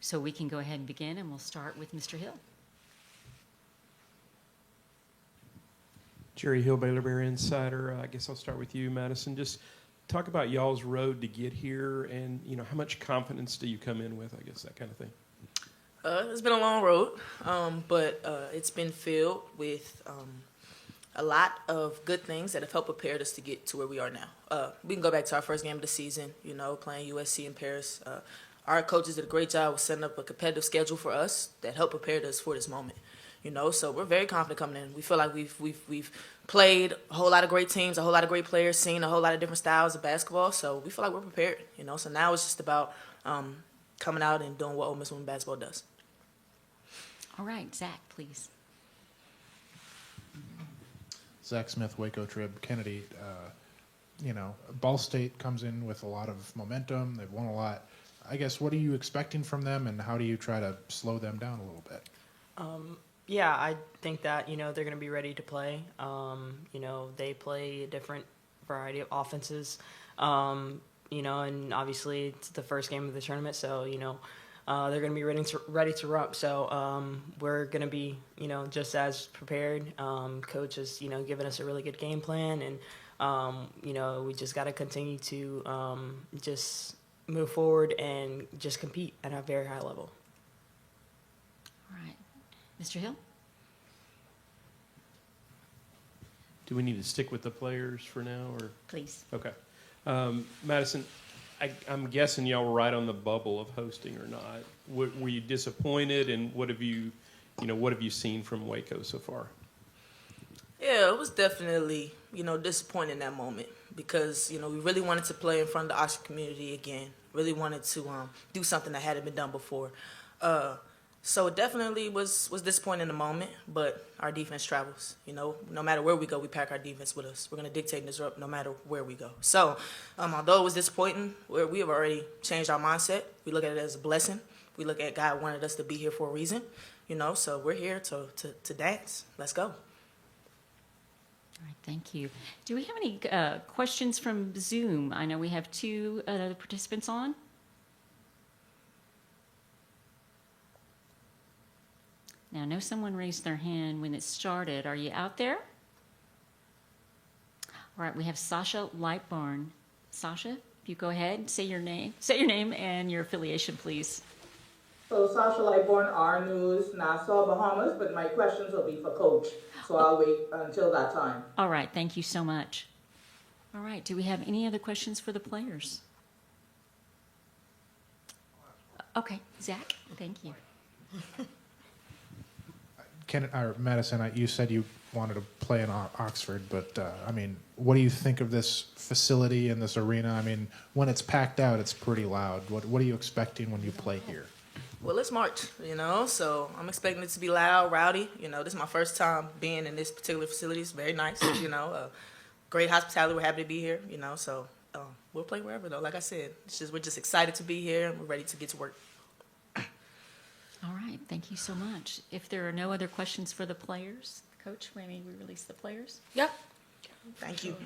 So we can go ahead and begin, and we'll start with Mr. Hill. Jerry Hill, Baylor Bear Insider. I guess I'll start with you, Madison. Just talk about y'all's road to get here, and how much confidence do you come in with? I guess that kind of thing. It's been a long road, but it's been filled with a lot of good things that have helped prepare us to get to where we are now. We can go back to our first game of the season, playing USC in Paris. Our coaches did a great job with setting up a competitive schedule for us that helped prepare us for this moment. So we're very confident coming in. We feel like we've played a whole lot of great teams, a whole lot of great players, seen a whole lot of different styles of basketball. So we feel like we're prepared. So now it's just about coming out and doing what Ole Miss women's basketball does. All right, Zach, please. Zach Smith, Waco Trib, Kennedy. Ball State comes in with a lot of momentum. They've won a lot. I guess, what are you expecting from them, and how do you try to slow them down a little bit? Yeah, I think that, they're going to be ready to play. They play a different variety of offenses, and obviously it's the first game of the tournament, so, they're going to be ready to rock. So we're going to be, just as prepared. Coach has, given us a really good game plan, and, we just got to continue to just move forward and just compete at a very high level. All right. Mr. Hill? Do we need to stick with the players for now, or? Please. Okay. Madison, I'm guessing y'all were right on the bubble of hosting or not. Were you disappointed, and what have you seen from Waco so far? Yeah, it was definitely, disappointing in that moment because, we really wanted to play in front of the Oxford community again. Really wanted to do something that hadn't been done before. So it definitely was disappointing in the moment, but our defense travels. No matter where we go, we pack our defense with us. We're going to dictate and disrupt no matter where we go. So although it was disappointing, we have already changed our mindset. We look at it as a blessing. We look at God wanted us to be here for a reason, so we're here to dance. Let's go. All right, thank you. Do we have any questions from Zoom? I know we have two other participants on. Now, I know someone raised their hand when it started. Are you out there? All right, we have Sasha Lightbarn. Sasha, if you go ahead, say your name and your affiliation, please. So Sasha Lightborn, R News, Nassau, Bahamas, but my questions will be for Coach, so I'll wait until that time. All right, thank you so much. All right, do we have any other questions for the players? Okay, Zach, thank you. Madison, you said you wanted to play in Oxford, but what do you think of this facility and this arena? When it's packed out, it's pretty loud. What are you expecting when you play here? Well, it's March, so I'm expecting it to be loud, rowdy. This is my first time being in this particular facility. It's very nice, great hospitality. We're happy to be here, so we'll play wherever, though. Like I said, we're just excited to be here, and we're ready to get to work. All right, thank you so much. If there are no other questions for the players, Coach, maybe we release the players? Yep. Thank you.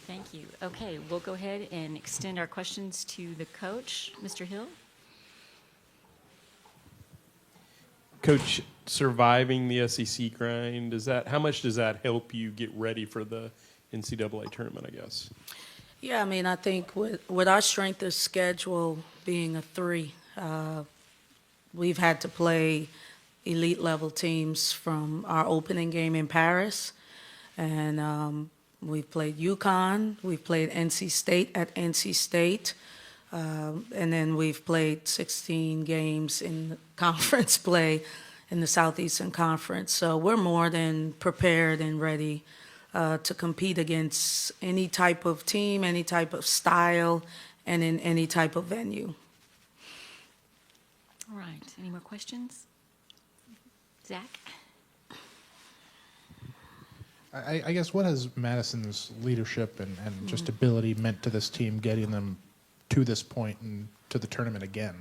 Thank you. Okay, we'll go ahead and extend our questions to the coach. Mr. Hill? Coach, surviving the SEC grind, how much does that help you get ready for the NCAA tournament, I guess? Yeah, I think with our strength of schedule being a 3, we've had to play elite level teams from our opening game in Paris, and we've played UConn, we've played NC State at NC State, and then we've played 16 games in conference play in the Southeastern Conference. So we're more than prepared and ready to compete against any type of team, any type of style, and in any type of venue. All right, any more questions? Zach? I guess, what has Madison's leadership and just ability meant to this team, getting them to this point and to the tournament again?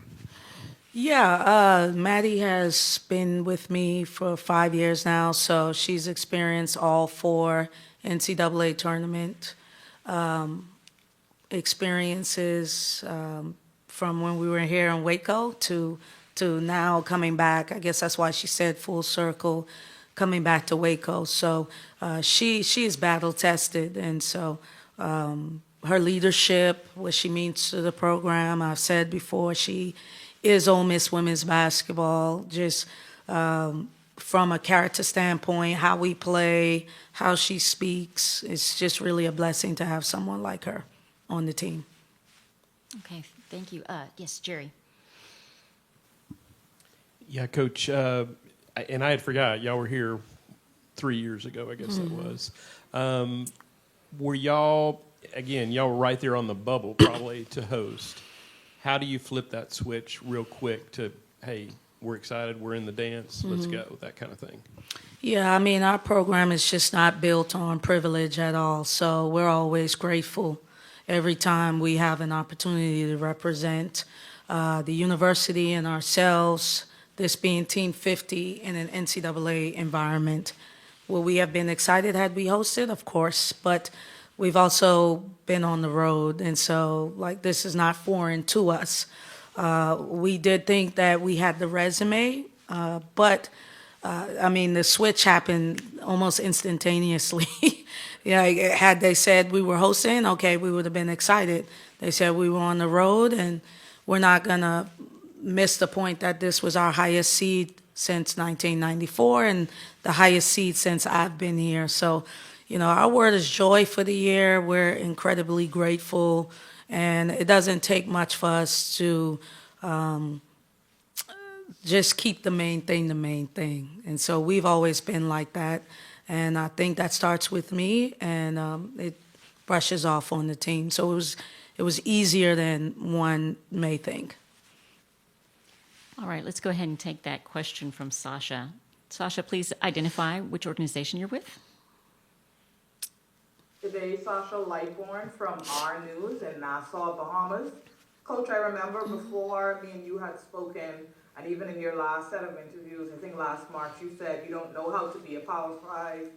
Yeah, Madi has been with me for 5 years now, so she's experienced all 4 NCAA tournament experiences from when we were here in Waco to now coming back. I guess that's why she said full circle, coming back to Waco. So she is battle tested, and so her leadership, what she means to the program. I've said before, she is Ole Miss women's basketball. Just from a character standpoint, how we play, how she speaks, it's just really a blessing to have someone like her on the team. Okay, thank you. Yes, Jerry. Yeah, Coach, and I had forgot, y'all were here 3 years ago, I guess that was. Were y'all, again, y'all were right there on the bubble probably to host. How do you flip that switch real quick to, hey, we're excited, we're in the dance, let's go, that kind of thing? Yeah, I mean, our program is just not built on privilege at all. So we're always grateful every time we have an opportunity to represent the university and ourselves, this being Team 50 in an NCAA environment. Will we have been excited had we hosted? Of course, but we've also been on the road, and so, like, this is not foreign to us. We did think that we had the resume, but I mean, the switch happened almost instantaneously. Yeah, had they said we were hosting, okay, we would have been excited. They said we were on the road, and we're not gonna miss the point that this was our highest seed since 1994 and the highest seed since I've been here. So, you know, our word is joy for the year. We're incredibly grateful, and it doesn't take much for us to just keep the main thing. And so we've always been like that, and I think that starts with me, and it brushes off on the team. So it was easier than one may think. All right, let's go ahead and take that question from Sasha. Sasha, please identify which organization you're with. Today, Sasha Lightborn from R News in Nassau, Bahamas. Coach, I remember before me and you had spoken, and even in your last set of interviews, I think last March, you said you don't know how to be a Power 5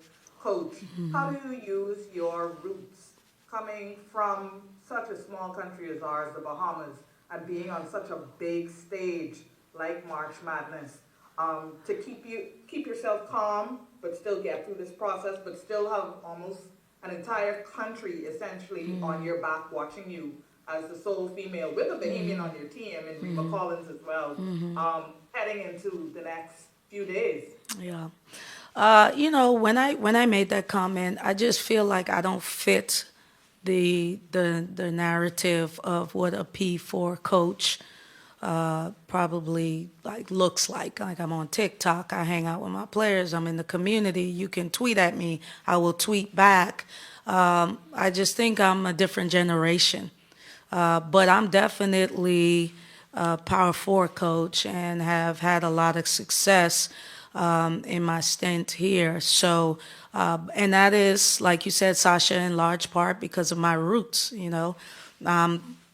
coach. How do you use your roots coming from such a small country as ours, the Bahamas, and being on such a big stage like March Madness, to keep yourself calm, but still get through this process, but still have almost an entire country essentially on your back watching you as the sole female with a Bahamian on your team, and Reba Collins as well, heading into the next few days? Yeah. You know, when I made that comment, I just feel like I don't fit the narrative of what a P4 coach probably looks like. Like, I'm on TikTok, I hang out with my players, I'm in the community, you can tweet at me, I will tweet back. I just think I'm a different generation. But I'm definitely a Power 4 coach and have had a lot of success in my stint here. So, and that is, like you said, Sasha, in large part because of my roots, you know.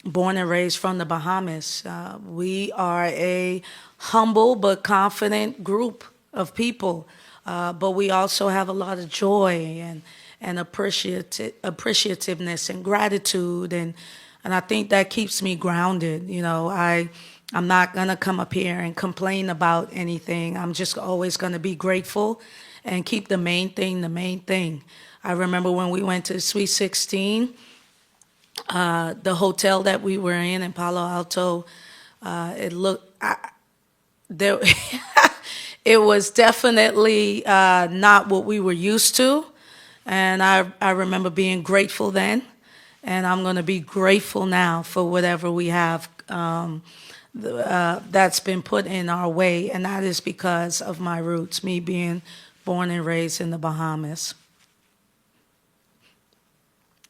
Born and raised from the Bahamas. We are a humble but confident group of people, but we also have a lot of joy and appreciativeness and gratitude, and I think that keeps me grounded. You know, I'm not gonna come up here and complain about anything. I'm just always gonna be grateful and keep the main thing the main thing. I remember when we went to Sweet 16. The hotel that we were in Palo Alto, it was definitely not what we were used to, and I remember being grateful then, and I'm going to be grateful now for whatever we have that's been put in our way, and that is because of my roots, me being born and raised in the Bahamas.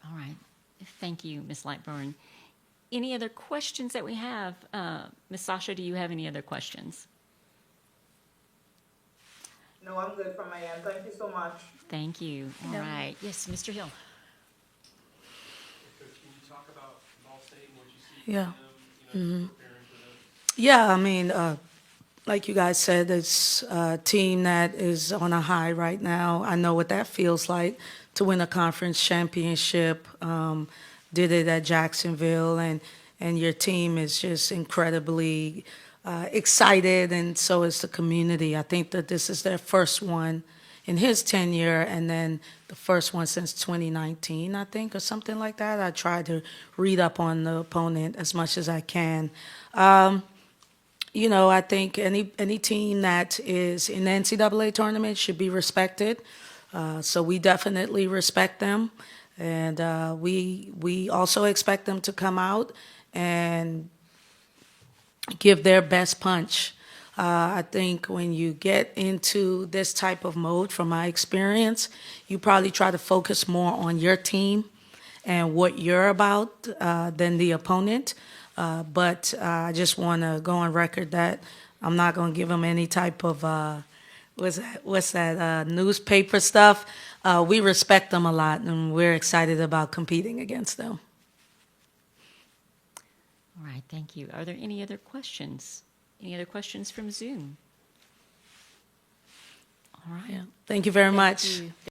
All right. Thank you, Ms. Lightburn. Any other questions that we have? Ms. Sasha, do you have any other questions? No, I'm good from my end. Thank you so much. Thank you. All right. Yes, Mr. Hill. Coach, can you talk about Ball State and what you see Yeah. from them, preparing for them? Yeah, I mean, like you guys said, it's a team that is on a high right now. I know what that feels like to win a conference championship. did it at Jacksonville, and your team is just incredibly excited, and so is the community. I think that this is their first one in his tenure, and then the first one since 2019, I think, or something like that. I try to read up on the opponent as much as I can. You know, I think any team that is in the NCAA tournament should be respected. So we definitely respect them, and we also expect them to come out and give their best punch. I think when you get into this type of mode, from my experience, you probably try to focus more on your team and what you're about than the opponent. But I just want to go on record that I'm not going to give them any type of what's that newspaper stuff. We respect them a lot, and we're excited about competing against them. All right, thank you. Are there any other questions? Any other questions from Zoom? All right. Yeah. Thank you very much. You.